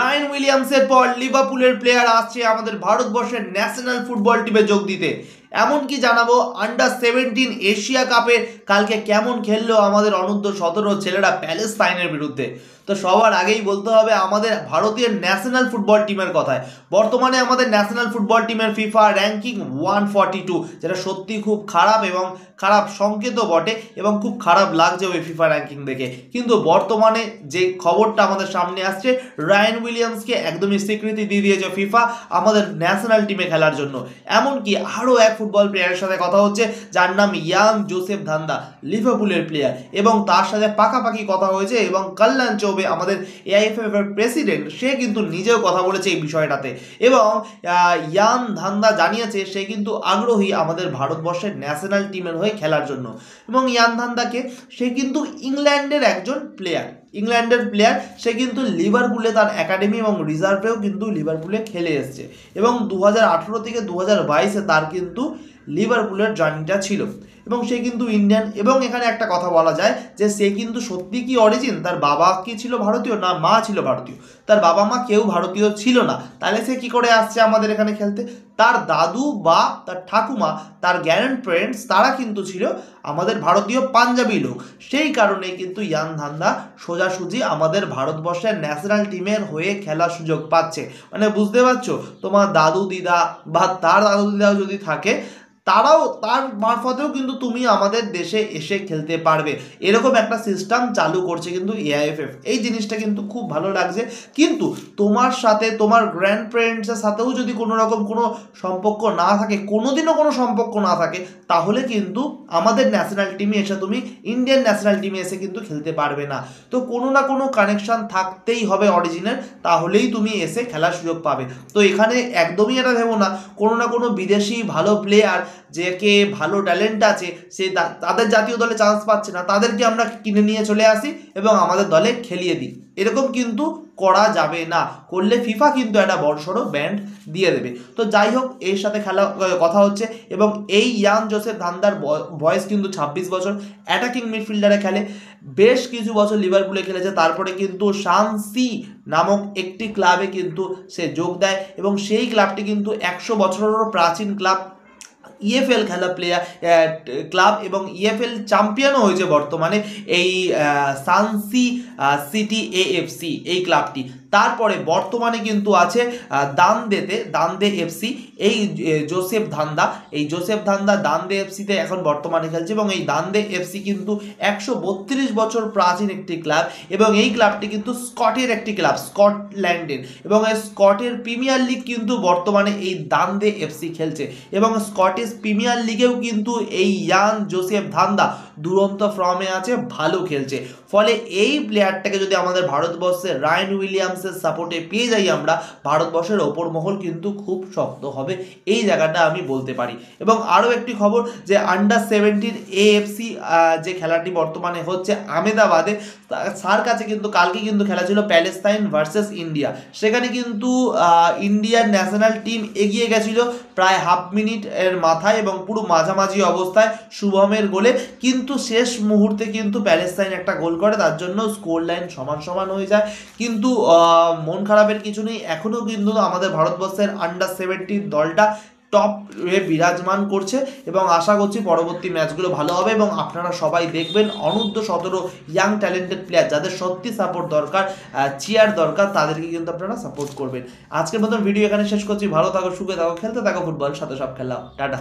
Ryan উইলিয়ামসের পর লিভারপুলের player আসছে আমাদের ভারতবর্ষের ন্যাশনাল ফুটবল টিমে যোগ দিতে। এমনকি জানাবো আন্ডার-17 এশিয়া কাপে কালকে কেমন খেললো আমাদের অনূর্ধ্ব-17 ছেলেরা প্যালেস্তাইনের বিরুদ্ধে। তো সবার আগেই বলতে হবে আমাদের ভারতীয় ন্যাশনাল ফুটবল টিমের কথায়। বর্তমানে আমাদের ন্যাশনাল ফুটবল টিমের ফিফা র্যাঙ্কিং 142, যেটা সত্যি খুব খারাপ এবং খারাপ সংকেতও বটে এবং খুব খারাপ লাগছে ওই ফিফা র্যাঙ্কিং দেখে। কিন্তু বর্তমানে যে খবরটা আমাদের সামনে আসছে, রায়ান উইলিয়ামসকে একদমই স্বীকৃতি দিয়ে দিয়েছে ফিফা আমাদের ন্যাশনাল টিমে খেলার জন্য। এমনকি আরও এক ফুটবল প্লেয়ারের সাথে কথা হচ্ছে যার নাম ইয়াং জোসেফ ধান্দা, লিভারপুলের প্লেয়ার, এবং তার সাথে পাকাপাকি কথা হয়েছে। এবং কল্যাণ চৌবে আমাদের এআইএফএফ এর প্রেসিডেন্ট, সে কিন্তু নিজেও কথা বলেছে এই বিষয়টাতে। এবং ইয়াং ধান্দা জানিয়েছে সে কিন্তু আগ্রহী আমাদের ভারতবর্ষের ন্যাশনাল টিমের হয়ে খেলার জন্য। এবং ইয়াং ধান্দাকে সে কিন্তু ইংল্যান্ডের একজন প্লেয়ার, সে কিন্তু লিভারপুলে তার একাডেমি এবং রিজার্ভেও কিন্তু লিভারপুলে খেলে এসছে। এবং 2018 থেকে 2022 তার কিন্তু লিভারপুলের জার্নিটা ছিল। এবং সে কিন্তু ইন্ডিয়ান। এবং এখানে একটা কথা বলা যায় যে সে কিন্তু সত্যি কি অরিজিন, তার বাবা কি ছিল ভারতীয় না মা ছিল ভারতীয়, তার বাবা মা কেউ ভারতীয় ছিল না, তাহলে সে কি করে আসছে আমাদের এখানে খেলতে? তার দাদু বা তার ঠাকুমা, তার গ্র্যান্ড প্যারেন্টস, তারা কিন্তু ছিল আমাদের ভারতীয় পাঞ্জাবি লোক। সেই কারণেই কিন্তু ইয়াং ধান্দা সোজাসুজি আমাদের ভারতবর্ষের ন্যাশনাল টিমের হয়ে খেলার সুযোগ পাচ্ছে। মানে বুঝতে পারছো, তোমার দাদু দিদা বা তার দাদু দিদাও যদি থাকে, তারাও তার মারফতেও কিন্তু তুমি আমাদের দেশে এসে খেলতে পারবে। এরকম একটা সিস্টেম চালু করছে কিন্তু এআইএফএফ। এই জিনিসটা কিন্তু খুব ভালো লাগছে। কিন্তু তোমার সাথে তোমার গ্র্যান্ড প্যারেন্টসের সাথেও যদি কোনো রকম কোনো সম্পর্ক না থাকে, কোনোদিনও কোনো সম্পর্ক না থাকে, তাহলে কিন্তু আমাদের ন্যাশনাল টিমে এসে তুমি ইন্ডিয়ান ন্যাশনাল টিমে এসে কিন্তু খেলতে পারবে না। তো কোনো না কোনো কানেকশান থাকতেই হবে অরিজিনাল, তাহলেই তুমি এসে খেলার সুযোগ পাবে। তো এখানে একদমই এটা ভেবো না কোনো না কোনো বিদেশি ভালো প্লেয়ার যে কে ভালো ট্যালেন্ট আছে, সে তাদের জাতীয় দলে চান্স পাচ্ছে না, তাদেরকে আমরা কিনে নিয়ে চলে আসি এবং আমাদের দলে খেলিয়ে দিই। এরকম কিন্তু করা যাবে না। করলে ফিফা কিন্তু একটা বড়সড় ব্যান্ড দিয়ে দেবে। তো যাই হোক, এর সাথে কথা হচ্ছে। এবং এই ইয়াং জোসেফ ধান্দার বয়স কিন্তু 26 বছর, অ্যাটাকিং মিডফিল্ডারে খেলে, বেশ কিছু বছর লিভারপুলে খেলেছে। তারপরে কিন্তু সানসি নামক একটি ক্লাবে কিন্তু সে যোগ দেয় এবং সেই ক্লাবটি কিন্তু 100 বছরেরও প্রাচীন ক্লাব, ইএফএল খেলা ক্লাব এবং ইএফএল চ্যাম্পিয়নও হয়েছে বর্তমানে এই সানসি সিটি এএফসি এই ক্লাবটি। তারপরে বর্তমানে কিন্তু আছে দান্দে এফসি। এই জোসেফ ধান্দা দান্দে এফসিতে এখন বর্তমানে খেলছে। এবং এই দান্দে এফসি কিন্তু 132 বছর প্রাচীন একটি ক্লাব এবং এই ক্লাবটি কিন্তু স্কটের একটি ক্লাব, স্কটল্যান্ডের। এবং এই স্কটের প্রিমিয়ার লিগ কিন্তু বর্তমানে এই দান্দে এফসি খেলছে। এবং স্কটিশ প্রিমিয়ার লিগেও কিন্তু এই ইয়াং জোসেফ ধান্দা দুরন্ত ফর্মে আছে, ভালো খেলছে। ফলে এই প্লেয়ারটাকে যদি আমাদের ভারতবর্ষের রায়ান উইলিয়ামসের সাপোর্টে পেয়ে যাই আমরা, ভারতবর্ষের ওপর মহল কিন্তু খুব শক্ত হবে, এই জায়গাটা আমি বলতে পারি। এবং আরও একটি খবর যে আন্ডার-17 এএফসি যে খেলাটি বর্তমানে হচ্ছে আহমেদাবাদে, তার কাছে কিন্তু কালকে কিন্তু খেলা ছিল প্যালেস্তাইন ভার্সেস ইন্ডিয়া। সেখানে কিন্তু ইন্ডিয়ার ন্যাশনাল টিম এগিয়ে গেছিল প্রায় হাফ মিনিট এর মাথায় এবং পুরো মাঝামাঝি অবস্থায় শুভমের গোলে। কিন্তু শেষ মুহূর্তে কিন্তু প্যালেস্তাইন একটা গোল করে, তার জন্য স্কোর লাইন সমান হয়ে যায়। কিন্তু মন খারাপের কিছু নেই, এখনও কিন্তু আমাদের ভারতবর্ষের আন্ডার-17 দলটা টপ বিরাজমান করছে এবং আশা করছি পরবর্তী ম্যাচগুলো ভালো হবে। এবং আপনারা সবাই দেখবেন অনূর্ধ্ব-17 ইয়াং ট্যালেন্টেড প্লেয়ার যাদের সত্যি সাপোর্ট দরকার, চিয়ার দরকার, তাদেরকে কিন্তু আপনারা সাপোর্ট করবেন। আজকের মতন ভিডিও এখানে শেষ করছি। ভালো থাকো, সুখে থাকো, খেলতে থাকো ফুটবল, সাথে সব খেলা। টাটা।